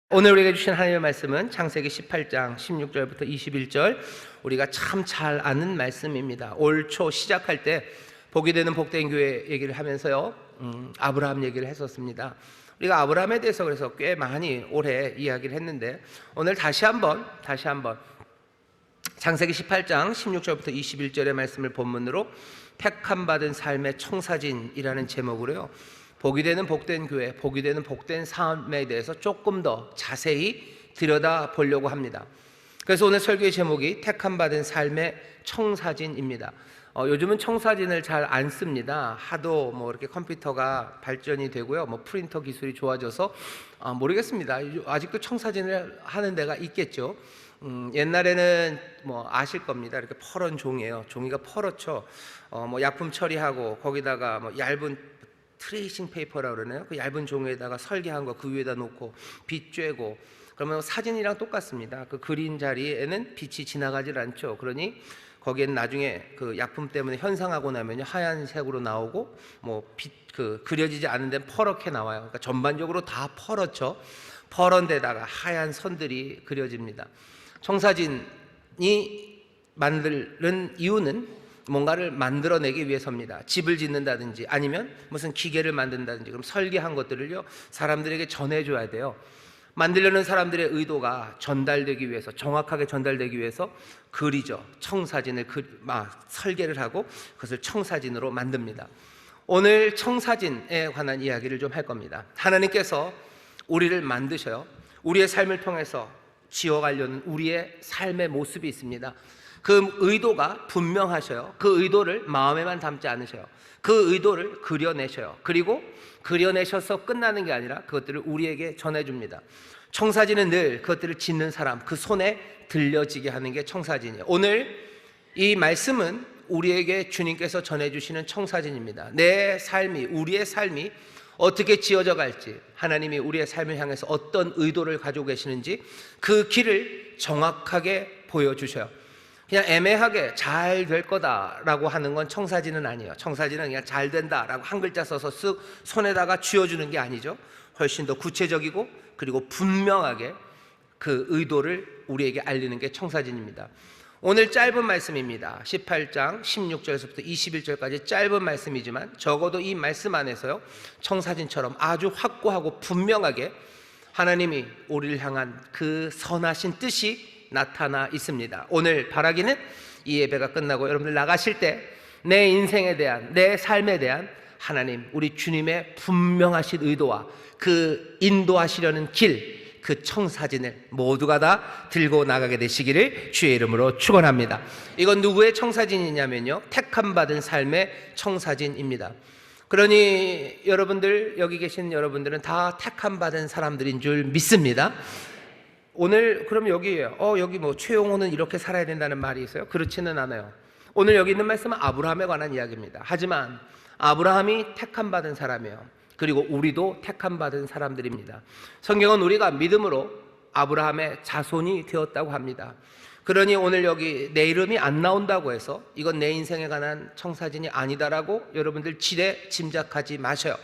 오늘 우리에게 주신 하나님의 말씀은 창세기 18장 16절부터 21절, 우리가 참 잘 아는 말씀입니다. 올 초 시작할 때 복이 되는 복된 교회 얘기를 하면서요, 아브라함 얘기를 했었습니다. 우리가 아브라함에 대해서 그래서 꽤 많이 오래 이야기를 했는데, 오늘 다시 한번 창세기 18장 16절부터 21절의 말씀을 본문으로 택함 받은 삶의 청사진이라는 제목으로요, 복이 되는 복된 교회, 복이 되는 복된 삶에 대해서 조금 더 자세히 들여다 보려고 합니다. 그래서 오늘 설교의 제목이 택함 받은 삶의 청사진입니다. 요즘은 청사진을 잘 안 씁니다. 하도 이렇게 컴퓨터가 발전이 되고요, 프린터 기술이 좋아져서 모르겠습니다. 아직도 청사진을 하는 데가 있겠죠. 옛날에는 아실 겁니다. 이렇게 퍼런 종이에요. 종이가 퍼렇죠. 약품 처리하고 거기다가 얇은 트레이싱 페이퍼라고 그러나요? 그 얇은 종이에다가 설계한 거 그 위에다 놓고 빛 쬐고, 그러면 사진이랑 똑같습니다. 그 그린 자리에는 빛이 지나가질 않죠. 그러니 거기에는 나중에 그 약품 때문에 현상하고 나면요, 하얀색으로 나오고 그려지지 않은 데는 퍼렇게 나와요. 그러니까 전반적으로 다 퍼렇죠. 퍼런 데다가 하얀 선들이 그려집니다. 청사진이 만드는 이유는 뭔가를 만들어내기 위해서입니다. 집을 짓는다든지 아니면 무슨 기계를 만든다든지, 그럼 설계한 것들을요, 사람들에게 전해줘야 돼요. 만들려는 사람들의 의도가 전달되기 위해서, 정확하게 전달되기 위해서 그리죠. 청사진을 설계를 하고 그것을 청사진으로 만듭니다. 오늘 청사진에 관한 이야기를 좀 할 겁니다. 하나님께서 우리를 만드셔요. 우리의 삶을 통해서 지어가려는 우리의 삶의 모습이 있습니다. 그 의도가 분명하셔요. 그 의도를 마음에만 담지 않으셔요. 그 의도를 그려내셔요. 그리고 그려내셔서 끝나는 게 아니라 그것들을 우리에게 전해줍니다. 청사진은 늘 그것들을 짓는 사람 그 손에 들려지게 하는 게 청사진이에요. 오늘 이 말씀은 우리에게 주님께서 전해주시는 청사진입니다. 내 삶이, 우리의 삶이 어떻게 지어져 갈지, 하나님이 우리의 삶을 향해서 어떤 의도를 가지고 계시는지 그 길을 정확하게 보여주셔요. 그냥 애매하게 잘 될 거다라고 하는 건 청사진은 아니에요. 청사진은 그냥 잘 된다라고 한 글자 써서 쓱 손에다가 쥐어주는 게 아니죠. 훨씬 더 구체적이고 그리고 분명하게 그 의도를 우리에게 알리는 게 청사진입니다. 오늘 짧은 말씀입니다. 18장 16절에서부터 21절까지 짧은 말씀이지만 적어도 이 말씀 안에서요, 청사진처럼 아주 확고하고 분명하게 하나님이 우리를 향한 그 선하신 뜻이 나타나 있습니다. 오늘 바라기는 이 예배가 끝나고 여러분들 나가실 때 내 인생에 대한, 내 삶에 대한 하나님, 우리 주님의 분명하신 의도와 그 인도하시려는 길, 그 청사진을 모두가 다 들고 나가게 되시기를 주의 이름으로 축원합니다. 이건 누구의 청사진이냐면요, 택함 받은 삶의 청사진입니다. 그러니 여러분들, 여기 계신 여러분들은 다 택함 받은 사람들인 줄 믿습니다. 오늘 그럼 여기에요. 여기 최용호는 이렇게 살아야 된다는 말이 있어요? 그렇지는 않아요. 오늘 여기 있는 말씀은 아브라함에 관한 이야기입니다. 하지만 아브라함이 택함 받은 사람이에요. 그리고 우리도 택함 받은 사람들입니다. 성경은 우리가 믿음으로 아브라함의 자손이 되었다고 합니다. 그러니 오늘 여기 내 이름이 안 나온다고 해서 이건 내 인생에 관한 청사진이 아니다라고 여러분들 지레 짐작하지 마셔요.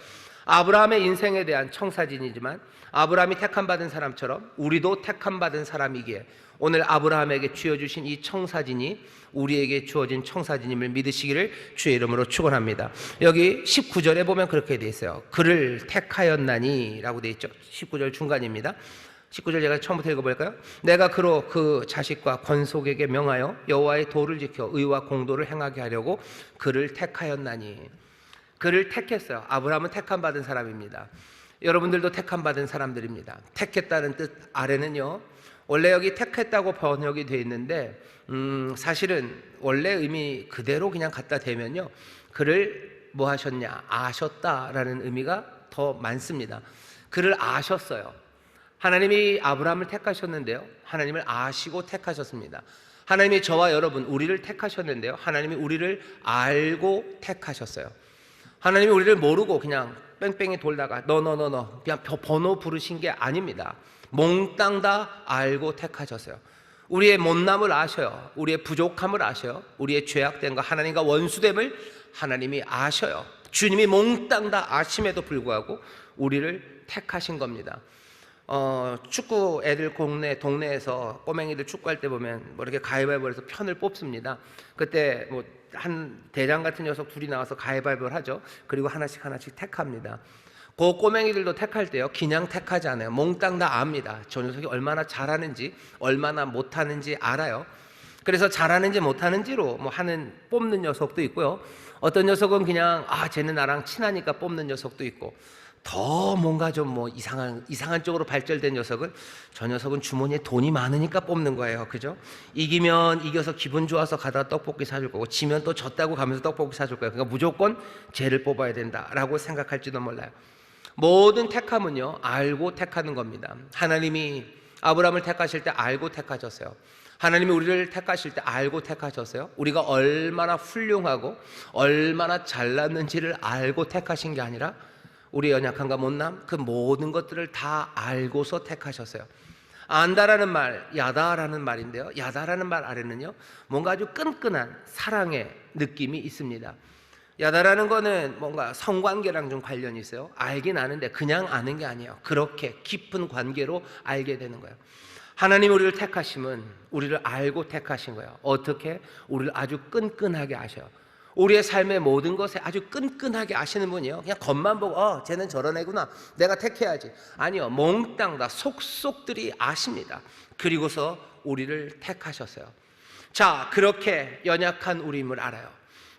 아브라함의 인생에 대한 청사진이지만 아브라함이 택함 받은 사람처럼 우리도 택함 받은 사람이기에 오늘 아브라함에게 주어주신 이 청사진이 우리에게 주어진 청사진임을 믿으시기를 주의 이름으로 축원합니다. 여기 19절에 보면 그렇게 돼 있어요. 그를 택하였나니 라고 돼 있죠. 19절 중간입니다. 19절 제가 처음부터 읽어볼까요? 내가 그로 그 자식과 권속에게 명하여 여호와의 도를 지켜 의와 공도를 행하게 하려고 그를 택하였나니. 그를 택했어요. 아브라함은 택함 받은 사람입니다. 여러분들도 택함 받은 사람들입니다. 택했다는 뜻 아래는요, 원래 여기 택했다고 번역이 되어 있는데 사실은 원래 의미 그대로 그냥 갖다 대면요, 그를 뭐 하셨냐, 아셨다라는 의미가 더 많습니다. 그를 아셨어요. 하나님이 아브라함을 택하셨는데요, 하나님을 아시고 택하셨습니다. 하나님이 저와 여러분 우리를 택하셨는데요, 하나님이 우리를 알고 택하셨어요. 하나님이 우리를 모르고 그냥 뺑뺑이 돌다가 너 그냥 번호 부르신 게 아닙니다. 몽땅 다 알고 택하셨어요. 우리의 못남을 아셔요. 우리의 부족함을 아셔요. 우리의 죄악됨과 하나님과 원수됨을 하나님이 아셔요. 주님이 몽땅 다 아심에도 불구하고 우리를 택하신 겁니다. 축구 애들 동네에서 꼬맹이들 축구할 때 보면 뭐 이렇게 가위바위보해서 편을 뽑습니다. 그때 뭐 한 대장 같은 녀석 둘이 나와서 가위바위보를 하죠. 그리고 하나씩 택합니다. 그 꼬맹이들도 택할 때요, 그냥 택하지 않아요. 몽땅 다 압니다. 저 녀석이 얼마나 잘하는지, 얼마나 못하는지 알아요. 그래서 잘하는지 못하는지로 뭐 뽑는 녀석도 있고요. 어떤 녀석은 그냥 쟤는 나랑 친하니까 뽑는 녀석도 있고, 더 뭔가 좀 뭐 이상한 쪽으로 발전된 녀석은, 저 녀석은 주머니에 돈이 많으니까 뽑는 거예요. 그죠? 이기면 이겨서 기분 좋아서 가다가 떡볶이 사줄 거고, 지면 또 졌다고 가면서 떡볶이 사줄 거예요. 그러니까 무조건 쟤를 뽑아야 된다라고 생각할지도 몰라요. 모든 택함은요, 알고 택하는 겁니다. 하나님이 아브라함을 택하실 때 알고 택하셨어요. 하나님이 우리를 택하실 때 알고 택하셨어요. 우리가 얼마나 훌륭하고 얼마나 잘났는지를 알고 택하신 게 아니라 우리의 연약함과 못남, 그 모든 것들을 다 알고서 택하셨어요. 안다라는 말, 야다라는 말인데요, 야다라는 말 아래는요, 뭔가 아주 끈끈한 사랑의 느낌이 있습니다. 야다라는 거는 뭔가 성관계랑 좀 관련이 있어요. 알긴 아는데 그냥 아는 게 아니에요. 그렇게 깊은 관계로 알게 되는 거예요. 하나님 우리를 택하심은 우리를 알고 택하신 거예요. 어떻게? 우리를 아주 끈끈하게 아셔요. 우리의 삶의 모든 것에 아주 끈끈하게 아시는 분이에요. 그냥 겉만 보고 쟤는 저런 애구나, 내가 택해야지. 아니요, 몽땅 다 속속들이 아십니다. 그리고서 우리를 택하셨어요. 자, 그렇게 연약한 우리임을 알아요.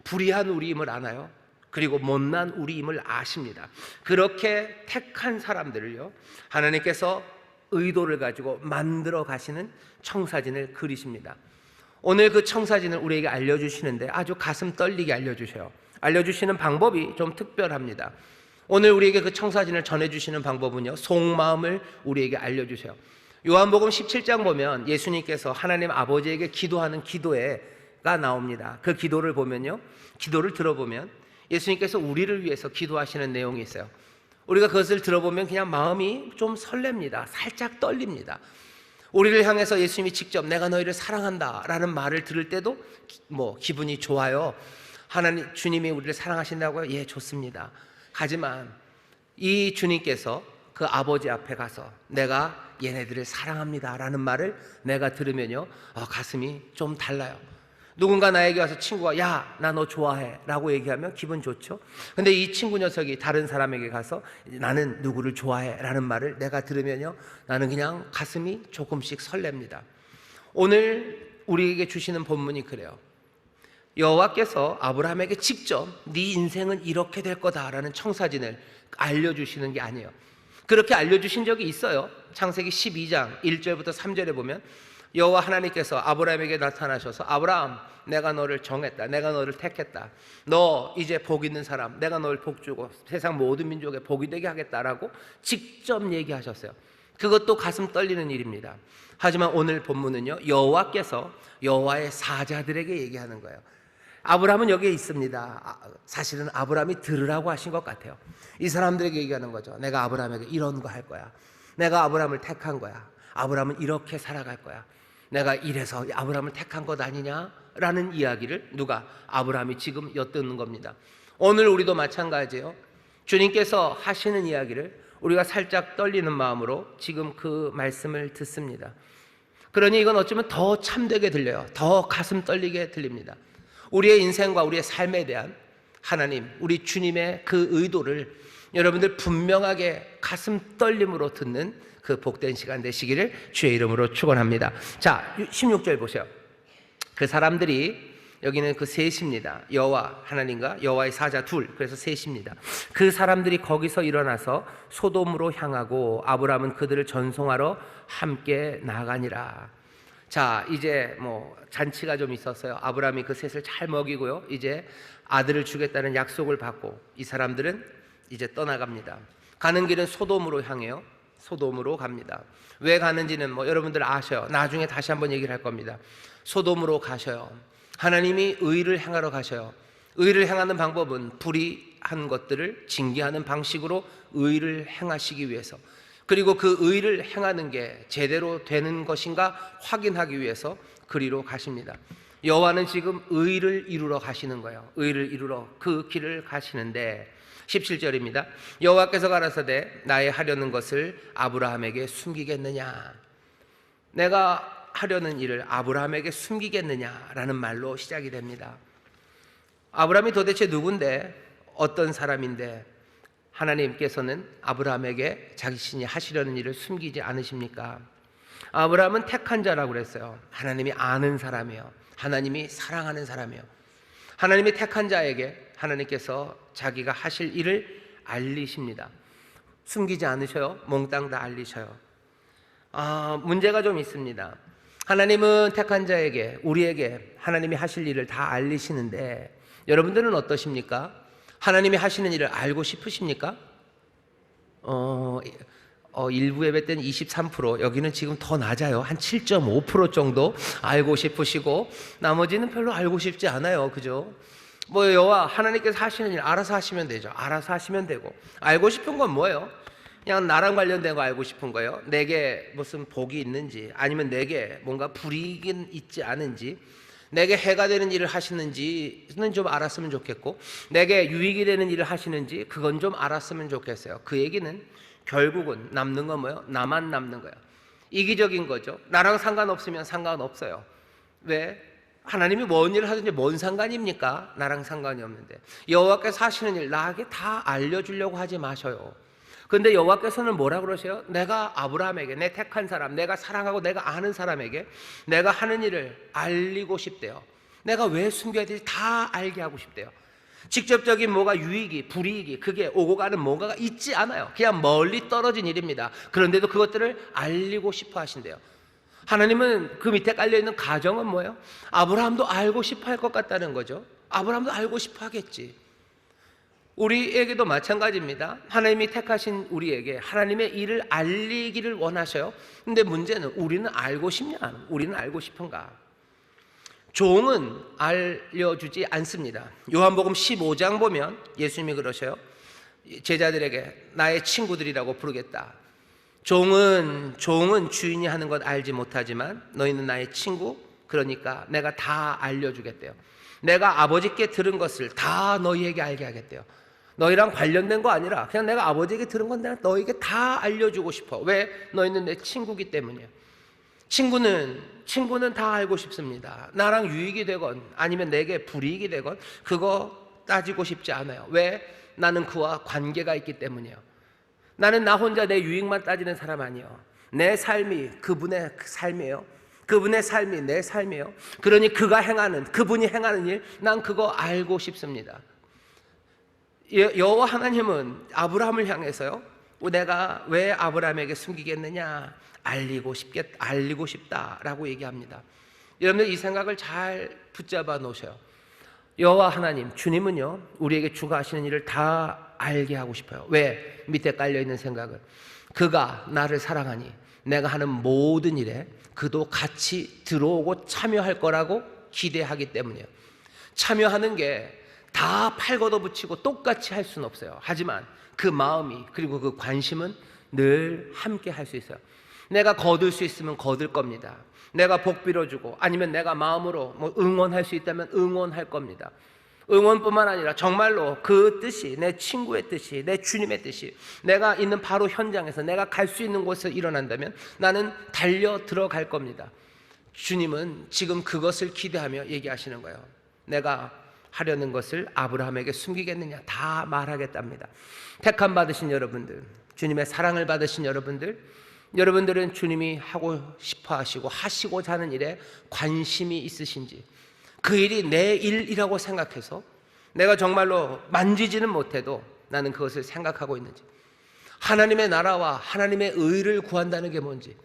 불의한 우리임을 아나요? 그리고 못난 우리임을 아십니다. 그렇게 택한 사람들을요, 하나님께서 의도를 가지고 만들어 가시는 청사진을 그리십니다. 오늘 그 청사진을 우리에게 알려주시는데 아주 가슴 떨리게 알려주셔요. 알려주시는 방법이 좀 특별합니다. 오늘 우리에게 그 청사진을 전해주시는 방법은요, 속마음을 우리에게 알려주세요. 요한복음 17장 보면 예수님께서 하나님 아버지에게 기도하는 기도가 나옵니다. 그 기도를 보면요, 기도를 들어보면 예수님께서 우리를 위해서 기도하시는 내용이 있어요. 우리가 그것을 들어보면 그냥 마음이 좀 설렙니다. 살짝 떨립니다. 우리를 향해서 예수님이 직접 내가 너희를 사랑한다 라는 말을 들을 때도 기분이 좋아요. 하나님, 주님이 우리를 사랑하신다고요? 예, 좋습니다. 하지만 이 주님께서 그 아버지 앞에 가서 내가 얘네들을 사랑합니다 라는 말을 내가 들으면요, 가슴이 좀 달라요. 누군가 나에게 와서 친구가 야, 나 너 좋아해 라고 얘기하면 기분 좋죠. 근데 이 친구 녀석이 다른 사람에게 가서 나는 누구를 좋아해 라는 말을 내가 들으면요, 나는 그냥 가슴이 조금씩 설렙니다. 오늘 우리에게 주시는 본문이 그래요. 여호와께서 아브라함에게 직접 네 인생은 이렇게 될 거다라는 청사진을 알려주시는 게 아니에요. 그렇게 알려주신 적이 있어요. 창세기 12장 1절부터 3절에 보면 여호와 하나님께서 아브라함에게 나타나셔서 아브라함, 내가 너를 정했다. 내가 너를 택했다. 너 이제 복 있는 사람, 내가 너를 복 주고 세상 모든 민족에 복이 되게 하겠다라고 직접 얘기하셨어요. 그것도 가슴 떨리는 일입니다. 하지만 오늘 본문은요, 여호와께서 여호와의 사자들에게 얘기하는 거예요. 아브라함은 여기에 있습니다. 사실은 아브라함이 들으라고 하신 것 같아요. 이 사람들에게 얘기하는 거죠. 내가 아브라함에게 이런 거 할 거야. 내가 아브라함을 택한 거야. 아브라함은 이렇게 살아갈 거야. 내가 이래서 아브라함을 택한 것 아니냐라는 이야기를 누가? 아브라함이 지금 엿듣는 겁니다. 오늘 우리도 마찬가지예요. 주님께서 하시는 이야기를 우리가 살짝 떨리는 마음으로 지금 그 말씀을 듣습니다. 그러니 이건 어쩌면 더 참되게 들려요. 더 가슴 떨리게 들립니다. 우리의 인생과 우리의 삶에 대한 하나님, 우리 주님의 그 의도를 여러분들 분명하게 가슴 떨림으로 듣는 그 복된 시간 되시기를 주의 이름으로 축원합니다. 자, 16절 보세요. 그 사람들이, 여기는 그 셋입니다. 여호와 하나님과 여호와의 사자 둘, 그래서 셋입니다. 그 사람들이 거기서 일어나서 소돔으로 향하고 아브라함은 그들을 전송하러 함께 나가니라. 자, 이제 잔치가 좀 있었어요. 아브라함이 그 셋을 잘 먹이고요, 이제 아들을 주겠다는 약속을 받고 이 사람들은 이제 떠나갑니다. 가는 길은 소돔으로 향해요. 소돔으로 갑니다. 왜 가는지는 여러분들 아셔요. 나중에 다시 한번 얘기를 할 겁니다. 소돔으로 가셔요. 하나님이 의를 행하러 가셔요. 의를 행하는 방법은 불의한 것들을 징계하는 방식으로 의를 행하시기 위해서, 그리고 그 의를 행하는 게 제대로 되는 것인가 확인하기 위해서 그리로 가십니다. 여호와는 지금 의를 이루러 가시는 거예요. 의를 이루러 그 길을 가시는데 17절입니다. 여호와께서 가라사대 나의 하려는 것을 아브라함에게 숨기겠느냐, 내가 하려는 일을 아브라함에게 숨기겠느냐라는 말로 시작이 됩니다. 아브라함이 도대체 누군데, 어떤 사람인데 하나님께서는 아브라함에게 자신이 하시려는 일을 숨기지 않으십니까? 아브라함은 택한 자라고 그랬어요. 하나님이 아는 사람이에요. 하나님이 사랑하는 사람이에요. 하나님이 택한 자에게 하나님께서 자기가 하실 일을 알리십니다. 숨기지 않으셔요. 몽땅 다 알리셔요. 문제가 좀 있습니다. 하나님은 택한 자에게, 우리에게 하나님이 하실 일을 다 알리시는데 여러분들은 어떠십니까? 하나님이 하시는 일을 알고 싶으십니까? 일부 예배 때는 23%, 여기는 지금 더 낮아요. 한 7.5% 정도 알고 싶으시고, 나머지는 별로 알고 싶지 않아요. 그죠? 여호와 하나님께서 하시는 일 알아서 하시면 되죠. 알아서 하시면 되고, 알고 싶은 건 뭐예요? 그냥 나랑 관련된 거 알고 싶은 거예요. 내게 무슨 복이 있는지, 아니면 내게 뭔가 불이익은 있지 않은지, 내게 해가 되는 일을 하시는지는 좀 알았으면 좋겠고, 내게 유익이 되는 일을 하시는지 그건 좀 알았으면 좋겠어요. 그 얘기는 결국은 남는 건 뭐예요? 나만 남는 거예요. 이기적인 거죠. 나랑 상관없으면 상관없어요. 왜? 하나님이 뭔 일을 하든지 뭔 상관입니까? 나랑 상관이 없는데. 여호와께서 하시는 일 나에게 다 알려주려고 하지 마셔요. 근데 여호와께서는 뭐라 그러세요? 내가 아브라함에게, 내 택한 사람, 내가 사랑하고 내가 아는 사람에게 내가 하는 일을 알리고 싶대요. 내가 왜 숨겨야 되지? 다 알게 하고 싶대요. 직접적인 뭐가 유익이, 불이익이, 그게 오고 가는 뭔가가 있지 않아요. 그냥 멀리 떨어진 일입니다. 그런데도 그것들을 알리고 싶어 하신대요. 하나님은 그 밑에 깔려있는 가정은 뭐예요? 아브라함도 알고 싶어 할 것 같다는 거죠. 아브라함도 알고 싶어 하겠지. 우리에게도 마찬가지입니다. 하나님이 택하신 우리에게 하나님의 일을 알리기를 원하셔요. 근데 문제는 우리는 알고 싶냐? 우리는 알고 싶은가? 종은 알려주지 않습니다. 요한복음 15장 보면 예수님이 그러셔요. 제자들에게 나의 친구들이라고 부르겠다. 종은 주인이 하는 것 알지 못하지만 너희는 나의 친구, 그러니까 내가 다 알려주겠대요. 내가 아버지께 들은 것을 다 너희에게 알게 하겠대요. 너희랑 관련된 거 아니라 그냥 내가 아버지에게 들은 건 내가 너희에게 다 알려주고 싶어. 왜? 너희는 내 친구기 때문이에요. 친구는 다 알고 싶습니다. 나랑 유익이 되건 아니면 내게 불이익이 되건 그거 따지고 싶지 않아요. 왜? 나는 그와 관계가 있기 때문이에요. 나는 나 혼자 내 유익만 따지는 사람 아니에요. 내 삶이 그분의 삶이에요. 그분의 삶이 내 삶이에요. 그러니 그분이 행하는 일, 난 그거 알고 싶습니다. 여호와 하나님은 아브라함을 향해서요, 내가 왜 아브라함에게 숨기겠느냐, 알리고 싶다라고 얘기합니다. 여러분들 이 생각을 잘 붙잡아 놓으셔요. 여호와 하나님, 주님은요, 우리에게 주가 하시는 일을 다 알게 하고 싶어요. 왜? 밑에 깔려있는 생각을, 그가 나를 사랑하니 내가 하는 모든 일에 그도 같이 들어오고 참여할 거라고 기대하기 때문이에요. 참여하는 게 다 팔 걷어붙이고 똑같이 할 수는 없어요. 하지만 그 마음이, 그리고 그 관심은 늘 함께 할 수 있어요. 내가 거둘 수 있으면 거둘 겁니다. 내가 복 빌어주고 아니면 내가 마음으로 응원할 수 있다면 응원할 겁니다. 응원뿐만 아니라 정말로 그 뜻이, 내 친구의 뜻이, 내 주님의 뜻이 내가 있는 바로 현장에서 내가 갈 수 있는 곳에서 일어난다면 나는 달려 들어갈 겁니다. 주님은 지금 그것을 기대하며 얘기하시는 거예요. 내가 하려는 것을 아브라함에게 숨기겠느냐, 다 말하겠답니다. 택함 받으신 여러분들, 주님의 사랑을 받으신 여러분들은 주님이 하고 싶어 하시고 하시고자 하는 일에 관심이 있으신지, 그 일이 내 일이라고 생각해서 내가 정말로 만지지는 못해도 나는 그것을 생각하고 있는지, 하나님의 나라와 하나님의 의를 구한다는 게 뭔지,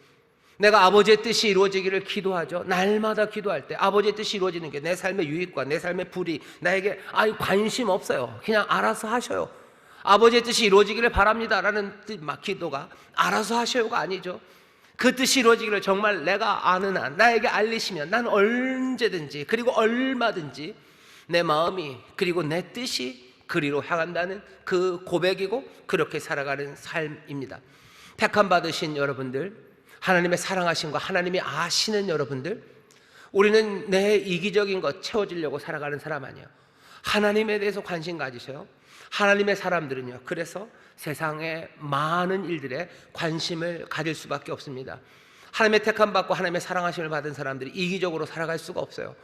내가 아버지의 뜻이 이루어지기를 기도하죠. 날마다 기도할 때 아버지의 뜻이 이루어지는 게 내 삶의 유익과 내 삶의 불이 나에게 관심 없어요. 그냥 알아서 하셔요. 아버지의 뜻이 이루어지기를 바랍니다라는 기도가 알아서 하셔요가 아니죠. 그 뜻이 이루어지기를 정말 내가 아는 한 나에게 알리시면 난 언제든지 그리고 얼마든지 내 마음이 그리고 내 뜻이 그리로 향한다는 그 고백이고, 그렇게 살아가는 삶입니다. 택함 받으신 여러분들, 하나님의 사랑하심과 하나님이 아시는 여러분들, 우리는 내 이기적인 것 채워지려고 살아가는 사람 아니에요. 하나님에 대해서 관심 가지셔요. 하나님의 사람들은요, 그래서 세상의 많은 일들에 관심을 가질 수밖에 없습니다. 하나님의 택함 받고 하나님의 사랑하심을 받은 사람들이 이기적으로 살아갈 수가 없어요.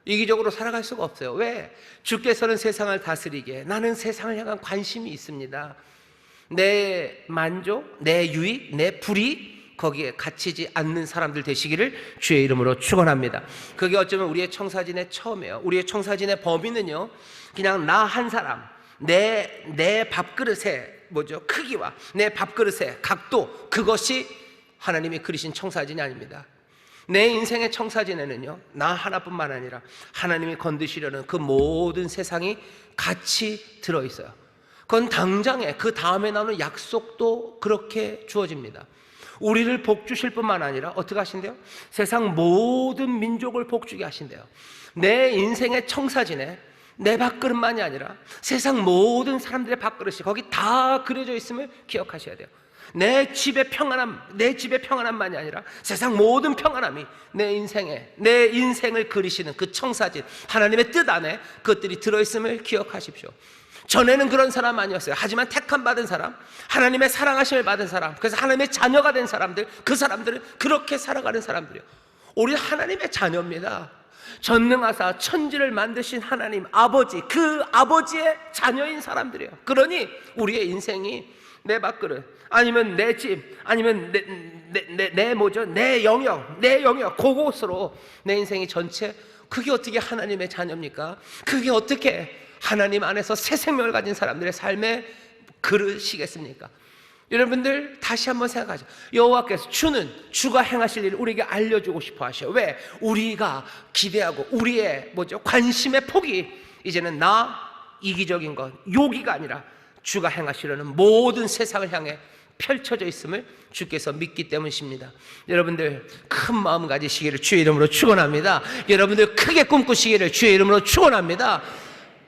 이기적으로 살아갈 수가 없어요. 왜? 주께서는 세상을 다스리기에 나는 세상을 향한 관심이 있습니다. 내 만족, 내 유익, 내 불이익 거기에 갇히지 않는 사람들 되시기를 주의 이름으로 축원합니다. 그게 어쩌면 우리의 청사진의 처음이에요. 우리의 청사진의 범위는요, 그냥 나 한 사람, 내 밥그릇의 크기와 내 밥그릇의 각도, 그것이 하나님이 그리신 청사진이 아닙니다. 내 인생의 청사진에는요, 나 하나뿐만 아니라 하나님이 건드시려는 그 모든 세상이 같이 들어있어요. 그건 당장에 그 다음에 나오는 약속도 그렇게 주어집니다. 우리를 복주실 뿐만 아니라 어떻게 하신대요? 세상 모든 민족을 복주게 하신대요. 내 인생의 청사진에 내 밥그릇만이 아니라 세상 모든 사람들의 밥그릇이 거기 다 그려져 있음을 기억하셔야 돼요. 내 집의 평안함만이 아니라 세상 모든 평안함이 내 인생을 그리시는 그 청사진, 하나님의 뜻 안에 그것들이 들어있음을 기억하십시오. 전에는 그런 사람 아니었어요. 하지만 택함 받은 사람, 하나님의 사랑하심을 받은 사람, 그래서 하나님의 자녀가 된 사람들, 그 사람들은 그렇게 살아가는 사람들이에요. 우리 하나님의 자녀입니다. 전능하사 천지를 만드신 하나님 아버지, 그 아버지의 자녀인 사람들이에요. 그러니 우리의 인생이 내 밥그릇, 아니면 내 집, 아니면 내 영역, 그곳으로 내 인생이 전체, 그게 어떻게 하나님의 자녀입니까? 그게 어떻게 하나님 안에서 새 생명을 가진 사람들의 삶의 그릇이겠습니까? 여러분들 다시 한번 생각하죠. 여호와께서 주가 행하실 일을 우리에게 알려주고 싶어 하셔. 왜? 우리가 기대하고 우리의 관심의 폭이 이제는 나 이기적인 것, 요기가 아니라 주가 행하시려는 모든 세상을 향해 펼쳐져 있음을 주께서 믿기 때문이십니다. 여러분들 큰 마음 가지시기를 주의 이름으로 축원합니다. 여러분들 크게 꿈꾸시기를 주의 이름으로 축원합니다.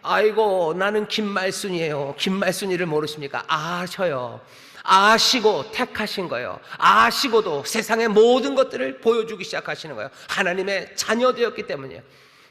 아이고, 나는 김말순이에요. 김말순이를 모르십니까? 아셔요. 아시고 택하신 거예요. 아시고도 세상의 모든 것들을 보여주기 시작하시는 거예요. 하나님의 자녀 되었기 때문이에요.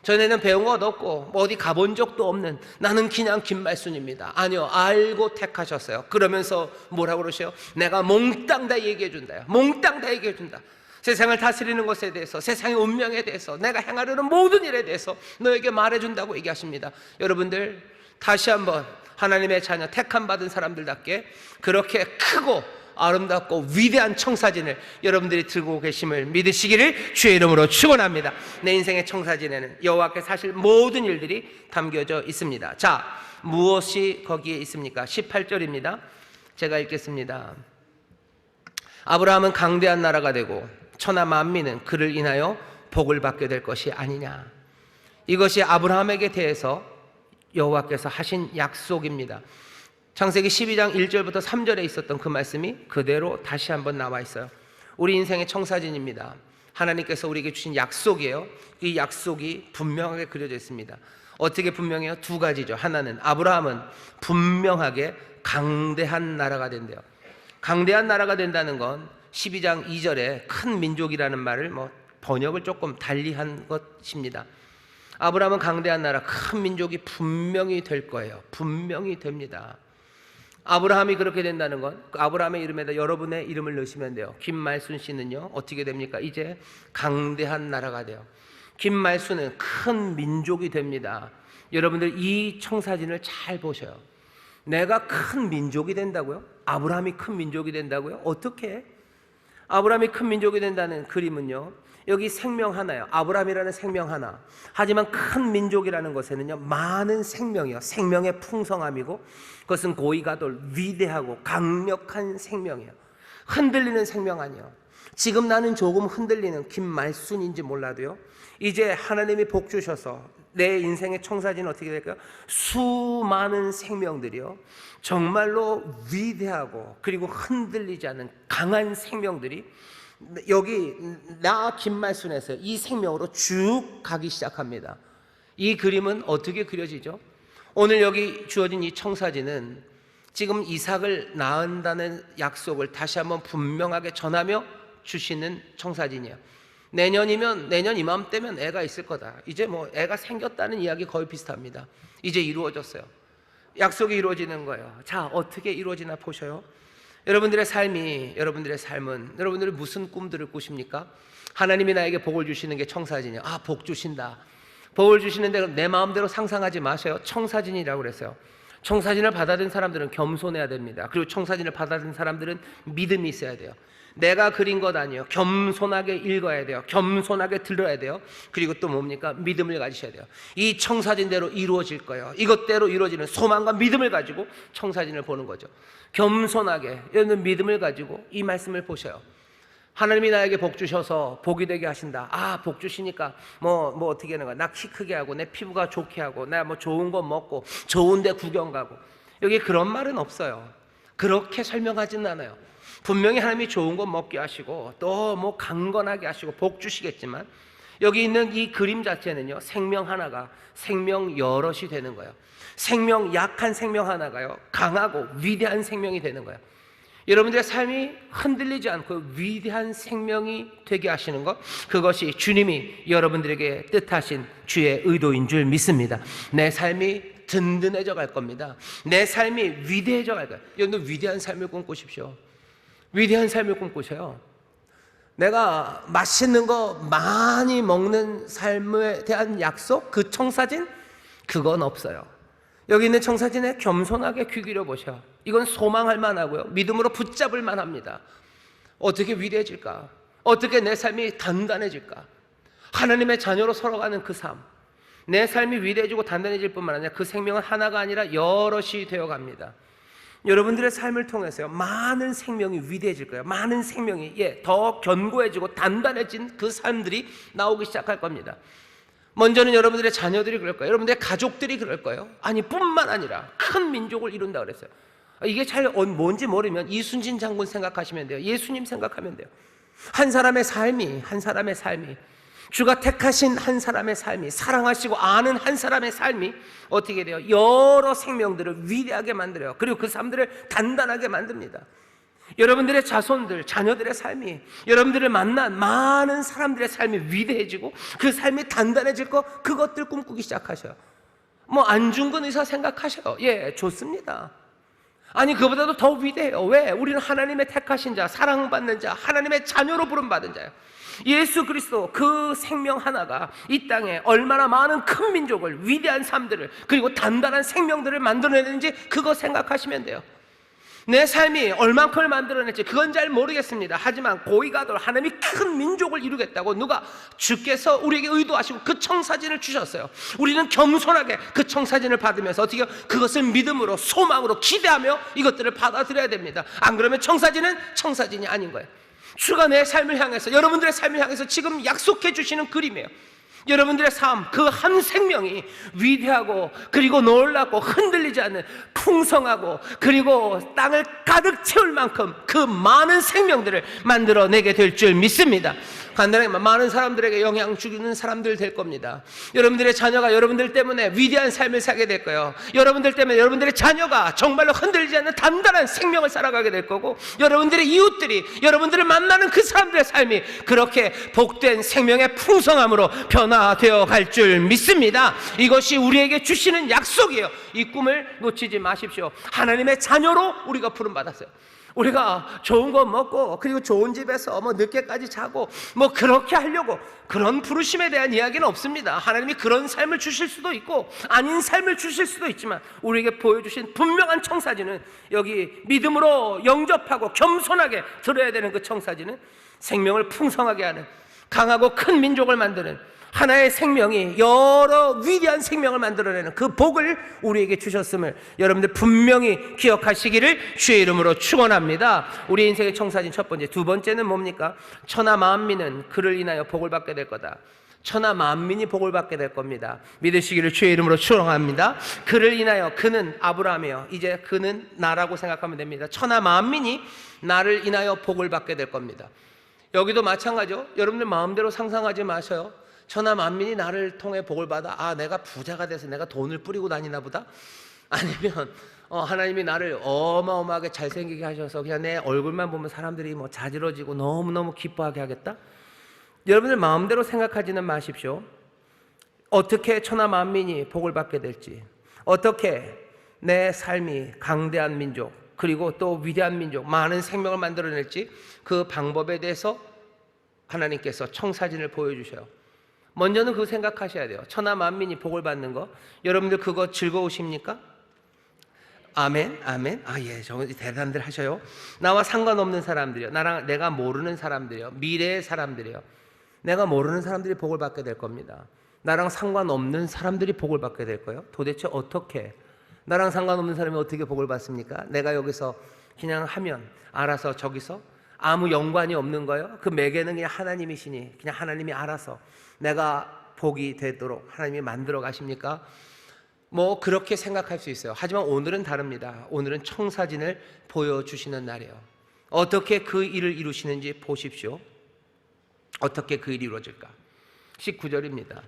전에는 배운 것 없고 어디 가본 적도 없는 나는 그냥 김말순입니다. 아니요, 알고 택하셨어요. 그러면서 뭐라고 그러셔요? 내가 몽땅 다 얘기해 준다요. 몽땅 다 얘기해 준다. 세상을 다스리는 것에 대해서, 세상의 운명에 대해서, 내가 행하려는 모든 일에 대해서 너에게 말해준다고 얘기하십니다. 여러분들 다시 한번 하나님의 자녀 택함 받은 사람들답게 그렇게 크고 아름답고 위대한 청사진을 여러분들이 들고 계심을 믿으시기를 주의 이름으로 축원합니다. 내 인생의 청사진에는 여호와께서 하실 모든 일들이 담겨져 있습니다. 자, 무엇이 거기에 있습니까? 18절입니다. 제가 읽겠습니다. 아브라함은 강대한 나라가 되고 천하 만민은 그를 인하여 복을 받게 될 것이 아니냐. 이것이 아브라함에게 대해서 여호와께서 하신 약속입니다. 창세기 12장 1절부터 3절에 있었던 그 말씀이 그대로 다시 한번 나와 있어요. 우리 인생의 청사진입니다. 하나님께서 우리에게 주신 약속이에요. 이 약속이 분명하게 그려져 있습니다. 어떻게 분명해요? 두 가지죠. 하나는 아브라함은 분명하게 강대한 나라가 된대요. 강대한 나라가 된다는 건 12장 2절에 큰 민족이라는 말을 번역을 조금 달리한 것입니다. 아브라함은 강대한 나라, 큰 민족이 분명히 될 거예요. 분명히 됩니다. 아브라함이 그렇게 된다는 건 아브라함의 이름에다 여러분의 이름을 넣으시면 돼요. 김말순 씨는요 어떻게 됩니까? 이제 강대한 나라가 돼요. 김말순은 큰 민족이 됩니다. 여러분들 이 청사진을 잘 보셔요. 내가 큰 민족이 된다고요? 아브라함이 큰 민족이 된다고요? 어떻게? 아브라함이 큰 민족이 된다는 그림은요, 여기 생명 하나예요. 아브라함이라는 생명 하나. 하지만 큰 민족이라는 것에는요 많은 생명이요, 생명의 풍성함이고 그것은 고이가돌 위대하고 강력한 생명이에요. 흔들리는 생명 아니에요. 지금 나는 조금 흔들리는 김말순인지 몰라도요, 이제 하나님이 복 주셔서 내 인생의 청사진은 어떻게 될까요? 수많은 생명들이요 정말로 위대하고 그리고 흔들리지 않는 강한 생명들이 여기 나 김말순에서 이 생명으로 쭉 가기 시작합니다. 이 그림은 어떻게 그려지죠? 오늘 여기 주어진 이 청사진은 지금 이삭을 낳는다는 약속을 다시 한번 분명하게 전하며 주시는 청사진이에요. 내년 이맘때면 애가 있을 거다. 이제 애가 생겼다는 이야기 거의 비슷합니다. 이제 이루어졌어요. 약속이 이루어지는 거예요. 자, 어떻게 이루어지나 보셔요. 여러분들의 삶은 여러분들이 무슨 꿈들을 꾸십니까? 하나님이 나에게 복을 주시는 게 청사진이에요. 아, 복 주신다. 복을 주시는데 내 마음대로 상상하지 마세요. 청사진이라고 그랬어요. 청사진을 받아든 사람들은 겸손해야 됩니다. 그리고 청사진을 받아든 사람들은 믿음이 있어야 돼요. 내가 그린 것 아니에요. 겸손하게 읽어야 돼요. 겸손하게 들어야 돼요. 그리고 또 뭡니까? 믿음을 가지셔야 돼요. 이 청사진대로 이루어질 거예요. 이것대로 이루어지는 소망과 믿음을 가지고 청사진을 보는 거죠. 겸손하게 여러분 믿음을 가지고 이 말씀을 보셔요. 하나님이 나에게 복 주셔서 복이 되게 하신다. 아, 복 주시니까 뭐 어떻게 하는 거야? 나 키 크게 하고 내 피부가 좋게 하고 나 뭐 좋은 거 먹고 좋은 데 구경 가고. 여기 그런 말은 없어요. 그렇게 설명하지는 않아요. 분명히 하나님이 좋은 거 먹게 하시고 또 뭐 강건하게 하시고 복 주시겠지만 여기 있는 이 그림 자체는요, 생명 하나가 생명 여럿이 되는 거예요. 약한 생명 하나가요, 강하고 위대한 생명이 되는 거예요. 여러분들의 삶이 흔들리지 않고 위대한 생명이 되게 하시는 것, 그것이 주님이 여러분들에게 뜻하신 주의 의도인 줄 믿습니다. 내 삶이 든든해져 갈 겁니다. 내 삶이 위대해져 갈 거예요. 여러분들 위대한 삶을 꿈꾸십시오. 위대한 삶을 꿈꾸셔요. 내가 맛있는 거 많이 먹는 삶에 대한 약속, 그 청사진, 그건 없어요. 여기 있는 청사진에 겸손하게 귀 기울여 보셔. 이건 소망할 만하고요, 믿음으로 붙잡을 만합니다. 어떻게 위대해질까? 어떻게 내 삶이 단단해질까? 하나님의 자녀로 살아가는 그 삶, 내 삶이 위대해지고 단단해질 뿐만 아니라 그 생명은 하나가 아니라 여럿이 되어갑니다. 여러분들의 삶을 통해서요, 많은 생명이 위대해질 거예요. 많은 생명이 더 견고해지고 단단해진 그 삶들이 나오기 시작할 겁니다. 먼저는 여러분들의 자녀들이 그럴 거예요. 여러분들의 가족들이 그럴 거예요. 아니, 뿐만 아니라 큰 민족을 이룬다 그랬어요. 이게 잘 뭔지 모르면 이순신 장군 생각하시면 돼요. 예수님 생각하면 돼요. 한 사람의 삶이 주가 택하신 한 사람의 삶이, 사랑하시고 아는 한 사람의 삶이 어떻게 돼요? 여러 생명들을 위대하게 만들어요. 그리고 그 삶들을 단단하게 만듭니다. 여러분들의 자손들, 자녀들의 삶이, 여러분들을 만난 많은 사람들의 삶이 위대해지고 그 삶이 단단해질 거, 그것들 꿈꾸기 시작하셔요. 뭐 안중근 의사 생각하셔요. 좋습니다. 아니, 그보다도 더 위대해요. 왜? 우리는 하나님의 택하신 자, 사랑받는 자, 하나님의 자녀로 부름받은 자예요. 예수 그리스도 그 생명 하나가 이 땅에 얼마나 많은 큰 민족을, 위대한 삶들을, 그리고 단단한 생명들을 만들어내는지 그거 생각하시면 돼요. 내 삶이 얼만큼을 만들어낼지 그건 잘 모르겠습니다. 하지만 고이가돌 하나님이 큰 민족을 이루겠다고 주께서 우리에게 의도하시고 그 청사진을 주셨어요. 우리는 겸손하게 그 청사진을 받으면서 어떻게 그것을 믿음으로, 소망으로 기대하며 이것들을 받아들여야 됩니다. 안 그러면 청사진은 청사진이 아닌 거예요. 주가 내 삶을 향해서, 여러분들의 삶을 향해서 지금 약속해 주시는 그림이에요. 여러분들의 삶, 그 한 생명이 위대하고 그리고 놀랍고 흔들리지 않는 풍성하고 그리고 땅을 가득 채울 만큼 그 많은 생명들을 만들어내게 될 줄 믿습니다. 간단하게 많은 사람들에게 영향 주는 사람들 될 겁니다. 여러분들의 자녀가 여러분들 때문에 위대한 삶을 살게 될 거예요. 여러분들 때문에 여러분들의 자녀가 정말로 흔들리지 않는 단단한 생명을 살아가게 될 거고, 여러분들의 이웃들이 여러분들을 만나는 그 사람들의 삶이 그렇게 복된 생명의 풍성함으로 변화되어 갈 줄 믿습니다. 이것이 우리에게 주시는 약속이에요. 이 꿈을 놓치지 마십시오. 하나님의 자녀로 우리가 부름받았어요. 우리가 좋은 거 먹고 그리고 좋은 집에서 늦게까지 자고 그렇게 하려고, 그런 부르심에 대한 이야기는 없습니다. 하나님이 그런 삶을 주실 수도 있고 아닌 삶을 주실 수도 있지만 우리에게 보여주신 분명한 청사진은, 여기 믿음으로 영접하고 겸손하게 들어야 되는 그 청사진은 생명을 풍성하게 하는, 강하고 큰 민족을 만드는, 하나의 생명이 여러 위대한 생명을 만들어내는 그 복을 우리에게 주셨음을 여러분들 분명히 기억하시기를 주의 이름으로 축원합니다. 우리 인생의 청사진 첫 번째. 두 번째는 뭡니까? 천하 만민은 그를 인하여 복을 받게 될 거다. 천하 만민이 복을 받게 될 겁니다. 믿으시기를 주의 이름으로 축원합니다. 그를 인하여, 그는 아브라함이에요. 이제 그는 나라고 생각하면 됩니다. 천하 만민이 나를 인하여 복을 받게 될 겁니다. 여기도 마찬가지죠. 여러분들 마음대로 상상하지 마셔요. 천하 만민이 나를 통해 복을 받아, 내가 부자가 돼서 내가 돈을 뿌리고 다니나 보다. 아니면 하나님이 나를 어마어마하게 잘생기게 하셔서 그냥 내 얼굴만 보면 사람들이 자지러지고 너무너무 기뻐하게 하겠다. 여러분들 마음대로 생각하지는 마십시오. 어떻게 천하 만민이 복을 받게 될지, 어떻게 내 삶이 강대한 민족, 그리고 또 위대한 민족, 많은 생명을 만들어낼지 그 방법에 대해서 하나님께서 청사진을 보여주셔요. 먼저는 그거 생각하셔야 돼요. 천하 만민이 복을 받는 거, 여러분들 그거 즐거우십니까? 아멘, 아멘. 예, 저 대단들 하셔요. 나와 상관없는 사람들이요, 내가 모르는 사람들이요, 미래의 사람들이요, 내가 모르는 사람들이 복을 받게 될 겁니다. 나랑 상관없는 사람들이 복을 받게 될 거예요. 도대체 어떻게? 나랑 상관없는 사람이 어떻게 복을 받습니까? 내가 여기서 그냥 하면 알아서 저기서 아무 연관이 없는 거예요. 그 매개는 그냥 하나님이시니 그냥 하나님이 알아서 내가 복이 되도록 하나님이 만들어 가십니까? 뭐 그렇게 생각할 수 있어요. 하지만 오늘은 다릅니다. 오늘은 청사진을 보여주시는 날이에요. 어떻게 그 일을 이루시는지 보십시오. 어떻게 그 일이 이루어질까? 19절입니다.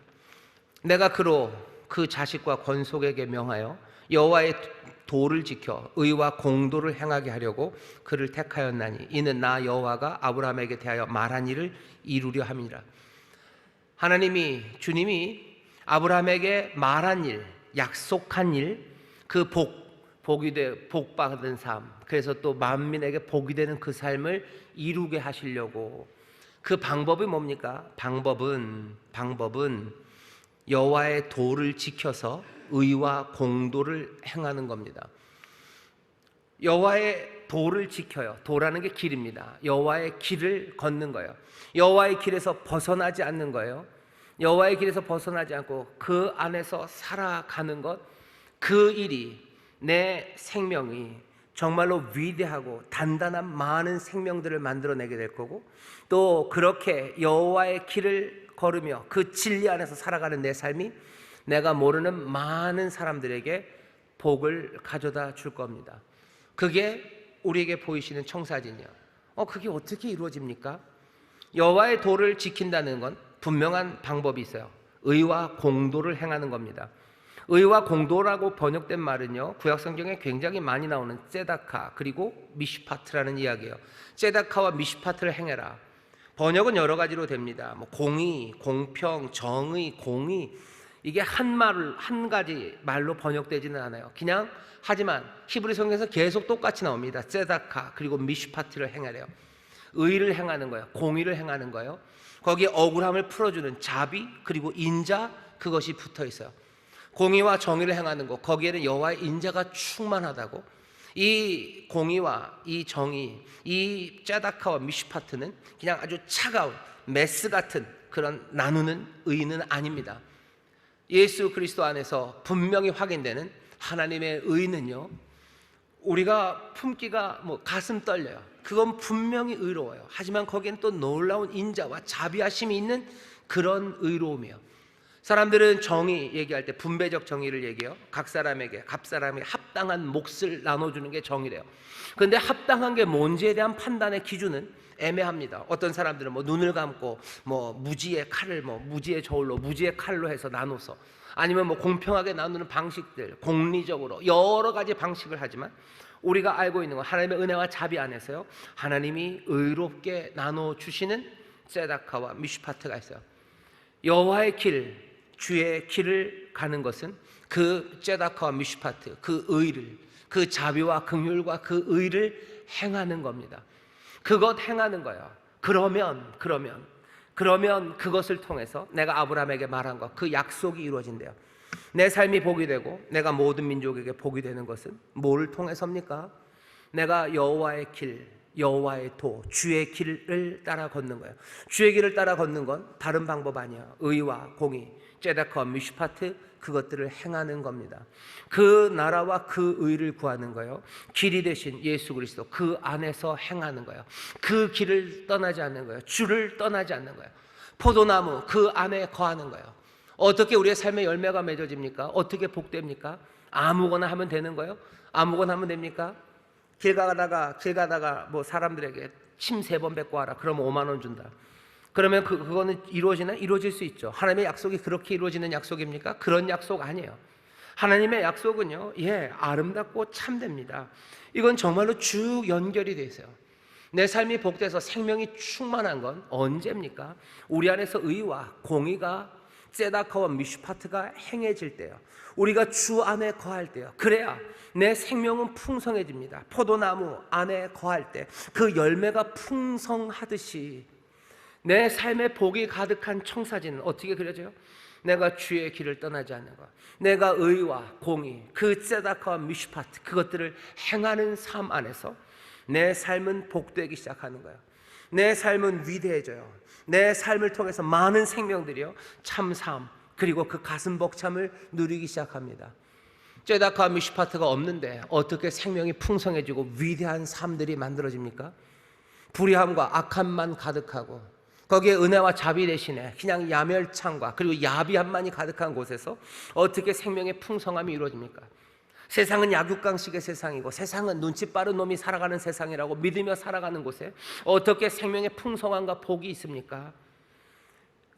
내가 그로 그 자식과 권속에게 명하여 여호와의 도를 지켜 의와 공도를 행하게 하려고 그를 택하였나니 이는 나 여호와가 아브라함에게 대하여 말한 일을 이루려 함이니라. 하나님이, 주님이 아브라함에게 말한 일, 약속한 일, 그 복 받은 삶, 그래서 또 만민에게 복이 되는 그 삶을 이루게 하시려고. 그 방법이 뭡니까? 방법은 여호와의 도를 지켜서 의와 공도를 행하는 겁니다. 여호와의 도를 지켜요. 도라는 게 길입니다. 여호와의 길을 걷는 거예요. 여호와의 길에서 벗어나지 않는 거예요. 여호와의 길에서 벗어나지 않고 그 안에서 살아가는 것, 그 일이 내 생명이 정말로 위대하고 단단한 많은 생명들을 만들어내게 될 거고, 또 그렇게 여호와의 길을 걸으며 그 진리 안에서 살아가는 내 삶이 내가 모르는 많은 사람들에게 복을 가져다 줄 겁니다. 그게 우리에게 보이시는 청사진이요. 그게 어떻게 이루어집니까? 여호와의 도를 지킨다는 건 분명한 방법이 있어요. 의와 공도를 행하는 겁니다. 의와 공도라고 번역된 말은요, 구약 성경에 굉장히 많이 나오는 ጼ다카 그리고 미슈파트라는 이야기예요. ጼ다카와 미슈파트를 행해라. 번역은 여러 가지로 됩니다. 뭐 공의, 공평, 정의, 공의, 이게 한 가지 말로 번역되지는 않아요. 그냥 하지만 히브리 성경에서 계속 똑같이 나옵니다. ጼ다카 그리고 미슈파트를 행하래요. 의를 행하는 거예요. 공의를 행하는 거예요. 거기에 억울함을 풀어주는 자비 그리고 인자, 그것이 붙어 있어요. 공의와 정의를 행하는 것, 거기에는 여호와의 인자가 충만하다고. 이 공의와 이 정의, 이 짜다카와 미슈파트는 그냥 아주 차가운 메스 같은 그런 나누는 의는 아닙니다. 예수 그리스도 안에서 분명히 확인되는 하나님의 의는요, 우리가 품기가 가슴 떨려요. 그건 분명히 의로워요. 하지만 거기에는 또 놀라운 인자와 자비하심이 있는 그런 의로움이에요. 사람들은 정의 얘기할 때 분배적 정의를 얘기해요. 각 사람에게 합당한 몫을 나눠주는 게 정의래요. 그런데 합당한 게 뭔지에 대한 판단의 기준은 애매합니다. 어떤 사람들은 눈을 감고 무지의 칼을 무지의 저울로 무지의 칼로 해서 나눠서, 아니면 공평하게 나누는 방식들, 공리적으로 여러 가지 방식을 하지만 우리가 알고 있는 건 하나님의 은혜와 자비 안에서요, 하나님이 의롭게 나눠주시는 ጼ다카와 미슈파트가 있어요. 여호와의 길, 주의 길을 가는 것은 그 ጼ다카와 미슈파트, 그 의를, 그 자비와 긍휼과 그 의를 행하는 겁니다. 그것 행하는 거예요. 그러면 그것을 통해서 내가 아브라함에게 말한 것, 그 약속이 이루어진대요. 내 삶이 복이 되고 내가 모든 민족에게 복이 되는 것은 뭐를 통해서입니까? 내가 여호와의 길, 여호와의 도, 주의 길을 따라 걷는 거예요. 주의 길을 따라 걷는 건 다른 방법 아니야. 의와 공의, ጼ다카, 미슈파트, 그것들을 행하는 겁니다. 그 나라와 그 의를 구하는 거예요. 길이 되신 예수 그리스도, 그 안에서 행하는 거예요. 그 길을 떠나지 않는 거예요. 주를 떠나지 않는 거예요. 포도나무 그 안에 거하는 거예요. 어떻게 우리의 삶의 열매가 맺어집니까? 어떻게 복됩니까? 아무거나 하면 되는 거예요? 아무거나 하면 됩니까? 길 가다가 사람들에게 침 3번 뱉고 와라. 그러면 5만 원 준다. 그러면 그거는 이루어지나? 이루어질 수 있죠. 하나님의 약속이 그렇게 이루어지는 약속입니까? 그런 약속 아니에요. 하나님의 약속은요, 아름답고 참됩니다. 이건 정말로 쭉 연결이 돼 있어요. 내 삶이 복돼서 생명이 충만한 건 언제입니까? 우리 안에서 의와 공의가 ጼ다카와 미슈파트가 행해질 때요, 우리가 주 안에 거할 때요, 그래야 내 생명은 풍성해집니다. 포도나무 안에 거할 때 그 열매가 풍성하듯이 내 삶의 복이 가득한 청사진은 어떻게 그려져요? 내가 주의 길을 떠나지 않는 것, 내가 의와 공의, 그 ጼ다카와 미슈파트, 그것들을 행하는 삶 안에서 내 삶은 복되기 시작하는 거예요. 내 삶은 위대해져요. 내 삶을 통해서 많은 생명들이요, 참삼, 그리고 그 가슴 벅참을 누리기 시작합니다. ጼ다카와 미슈파트가 없는데 어떻게 생명이 풍성해지고 위대한 삶들이 만들어집니까? 불의함과 악함만 가득하고 거기에 은혜와 자비 대신에 그냥 야멸창과 그리고 야비함만이 가득한 곳에서 어떻게 생명의 풍성함이 이루어집니까? 세상은 약육강식의 세상이고 세상은 눈치 빠른 놈이 살아가는 세상이라고 믿으며 살아가는 곳에 어떻게 생명의 풍성함과 복이 있습니까?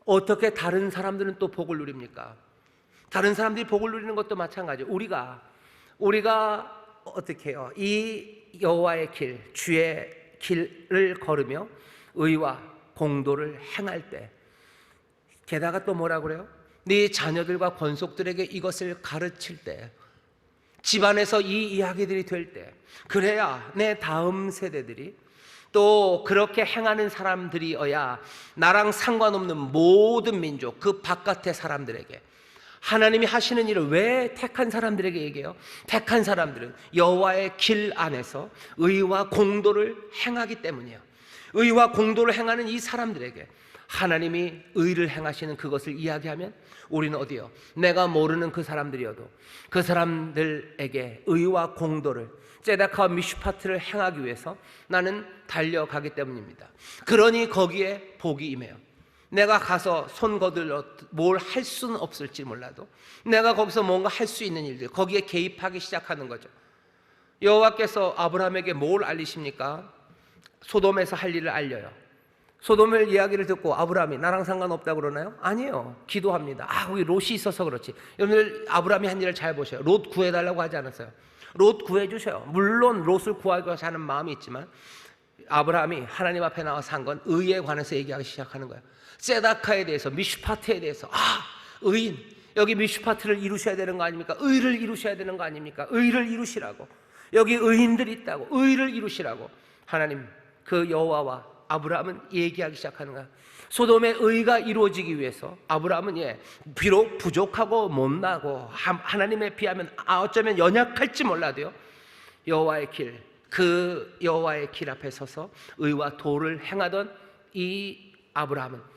어떻게 다른 사람들은 또 복을 누립니까? 다른 사람들이 복을 누리는 것도 마찬가지예요. 우리가 어떻게 해요? 이 여호와의 길, 주의 길을 걸으며 의와 공도를 행할 때, 게다가 또 뭐라 그래요? 네 자녀들과 권속들에게 이것을 가르칠 때, 집안에서 이 이야기들이 될 때, 그래야 내 다음 세대들이 또 그렇게 행하는 사람들이어야 나랑 상관없는 모든 민족, 그 바깥의 사람들에게, 하나님이 하시는 일을 왜 택한 사람들에게 얘기해요? 택한 사람들은 여호와의 길 안에서 의와 공도를 행하기 때문이에요. 의와 공도를 행하는 이 사람들에게 하나님이 의를 행하시는 그것을 이야기하면 우리는 어디요? 내가 모르는 그 사람들이어도 그 사람들에게 의와 공도를, ጼ다카와 미슈파트를 행하기 위해서 나는 달려가기 때문입니다. 그러니 거기에 복이 임해요. 내가 가서 손 거들러 뭘 할 수는 없을지 몰라도 내가 거기서 뭔가 할 수 있는 일들, 거기에 개입하기 시작하는 거죠. 여호와께서 아브라함에게 뭘 알리십니까? 소돔에서 할 일을 알려요. 소돔의 이야기를 듣고 아브라함이 나랑 상관없다고 그러나요? 아니에요. 기도합니다. 거기 롯이 있어서 그렇지. 여러분들 아브라함이 한 일을 잘 보셔요. 롯 구해달라고 하지 않았어요. 롯 구해주셔요. 물론 롯을 구하고자 하는 마음이 있지만 아브라함이 하나님 앞에 나와서 한 건 의에 관해서 얘기하기 시작하는 거예요. ጼ다카에 대해서, 미슈파트에 대해서, 의인, 여기 미슈파트를 이루셔야 되는 거 아닙니까? 의를 이루셔야 되는 거 아닙니까? 의를 이루시라고. 여기 의인들이 있다고, 의를 이루시라고 하나님, 그 여호와와 아브라함은 얘기하기 시작하는 거야. 소돔의 의가 이루어지기 위해서 아브라함은 비록 부족하고 못나고 하나님에 비하면 어쩌면 연약할지 몰라도요, 여호와의 길, 그 여호와의 길 앞에 서서 의와 도를 행하던 이 아브라함은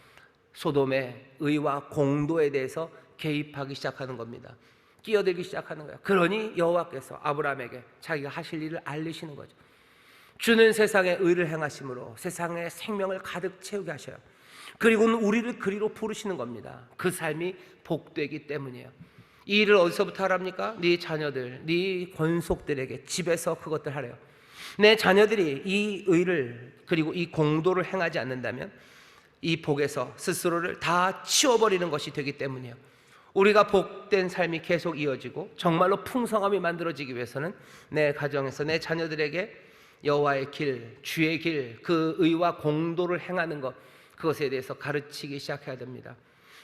소돔의 의와 공도에 대해서 개입하기 시작하는 겁니다. 끼어들기 시작하는 거예요. 그러니 여호와께서 아브라함에게 자기가 하실 일을 알리시는 거죠. 주는 세상에 의를 행하심으로 세상에 생명을 가득 채우게 하셔요. 그리고는 우리를 그리로 부르시는 겁니다. 그 삶이 복되기 때문이에요. 이 일을 어디서부터 하랍니까? 네 자녀들, 네 권속들에게 집에서 그것들 하래요. 내 자녀들이 이 의를 그리고 이 공도를 행하지 않는다면 이 복에서 스스로를 다 치워버리는 것이 되기 때문이에요. 우리가 복된 삶이 계속 이어지고 정말로 풍성함이 만들어지기 위해서는 내 가정에서 내 자녀들에게 여호와의 길, 주의 길, 그 의와 공도를 행하는 것, 그것에 대해서 가르치기 시작해야 됩니다.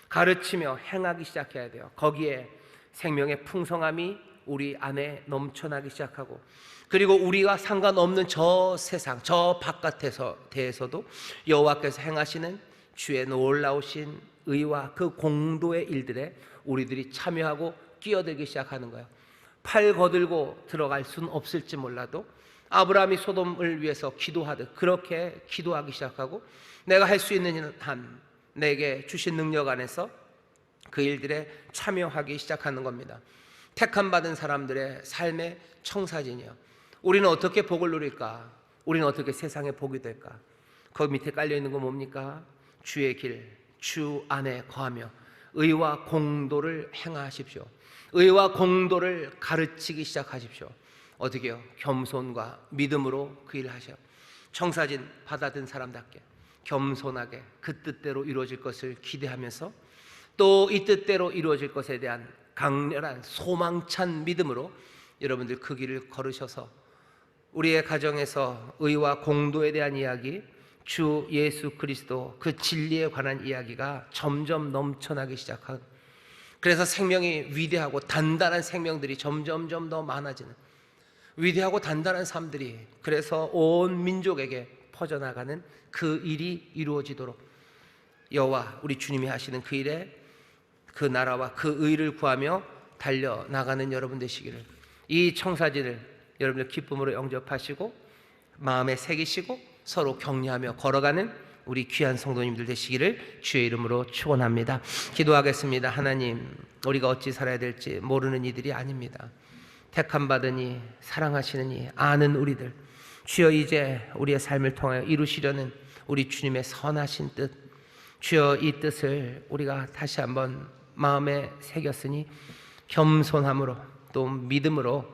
가르치며 행하기 시작해야 돼요. 거기에 생명의 풍성함이 우리 안에 넘쳐나기 시작하고, 그리고 우리가 상관없는 저 세상, 저 바깥에서 대해서도 여호와께서 행하시는 주의 놀라우신 의와 그 공도의 일들에 우리들이 참여하고 끼어들기 시작하는 거예요. 팔 거들고 들어갈 수는 없을지 몰라도 아브라함이 소돔을 위해서 기도하듯 그렇게 기도하기 시작하고, 내가 할 수 있는 한 내게 주신 능력 안에서 그 일들에 참여하기 시작하는 겁니다. 택함 받은 사람들의 삶의 청사진이요. 우리는 어떻게 복을 누릴까? 우리는 어떻게 세상에 복이 될까? 거기 밑에 깔려 있는 건 뭡니까? 주의 길, 주 안에 거하며 의와 공도를 행하십시오. 의와 공도를 가르치기 시작하십시오. 어떻게요? 겸손과 믿음으로 그 일을 하셔. 청사진 받아든 사람답게 겸손하게 그 뜻대로 이루어질 것을 기대하면서 또 이 뜻대로 이루어질 것에 대한 강렬한 소망찬 믿음으로 여러분들 그 길을 걸으셔서 우리의 가정에서 의와 공도에 대한 이야기, 주 예수 그리스도 그 진리에 관한 이야기가 점점 넘쳐나기 시작한, 그래서 생명이 위대하고 단단한 생명들이 점점점 더 많아지는, 위대하고 단단한 삶들이 그래서 온 민족에게 퍼져나가는 그 일이 이루어지도록 여호와 우리 주님이 하시는 그 일에, 그 나라와 그 의를 구하며 달려나가는 여러분 되시기를, 이 청사진을 여러분들 기쁨으로 영접하시고 마음에 새기시고 서로 격려하며 걸어가는 우리 귀한 성도님들 되시기를 주의 이름으로 축원합니다. 기도하겠습니다. 하나님, 우리가 어찌 살아야 될지 모르는 이들이 아닙니다. 택함 받으니 사랑하시느니 아는 우리들, 주여 이제 우리의 삶을 통하여 이루시려는 우리 주님의 선하신 뜻, 주여 이 뜻을 우리가 다시 한번 마음에 새겼으니 겸손함으로 또 믿음으로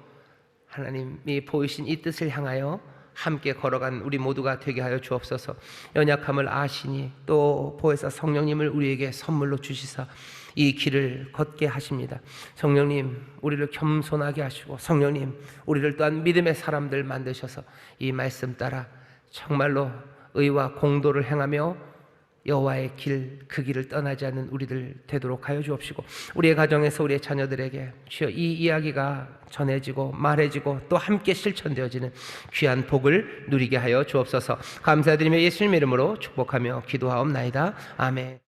하나님이 보이신 이 뜻을 향하여 함께 걸어간 우리 모두가 되게 하여 주옵소서. 연약함을 아시니 또 보혜사 성령님을 우리에게 선물로 주시사 이 길을 걷게 하십니다. 성령님, 우리를 겸손하게 하시고 성령님, 우리를 또한 믿음의 사람들 만드셔서 이 말씀 따라 정말로 의와 공도를 행하며 여호와의 길, 그 길을 떠나지 않는 우리들 되도록 하여 주옵시고, 우리의 가정에서 우리의 자녀들에게 주여 이 이야기가 전해지고 말해지고 또 함께 실천되어지는 귀한 복을 누리게 하여 주옵소서. 감사드리며 예수님 이름으로 축복하며 기도하옵나이다. 아멘.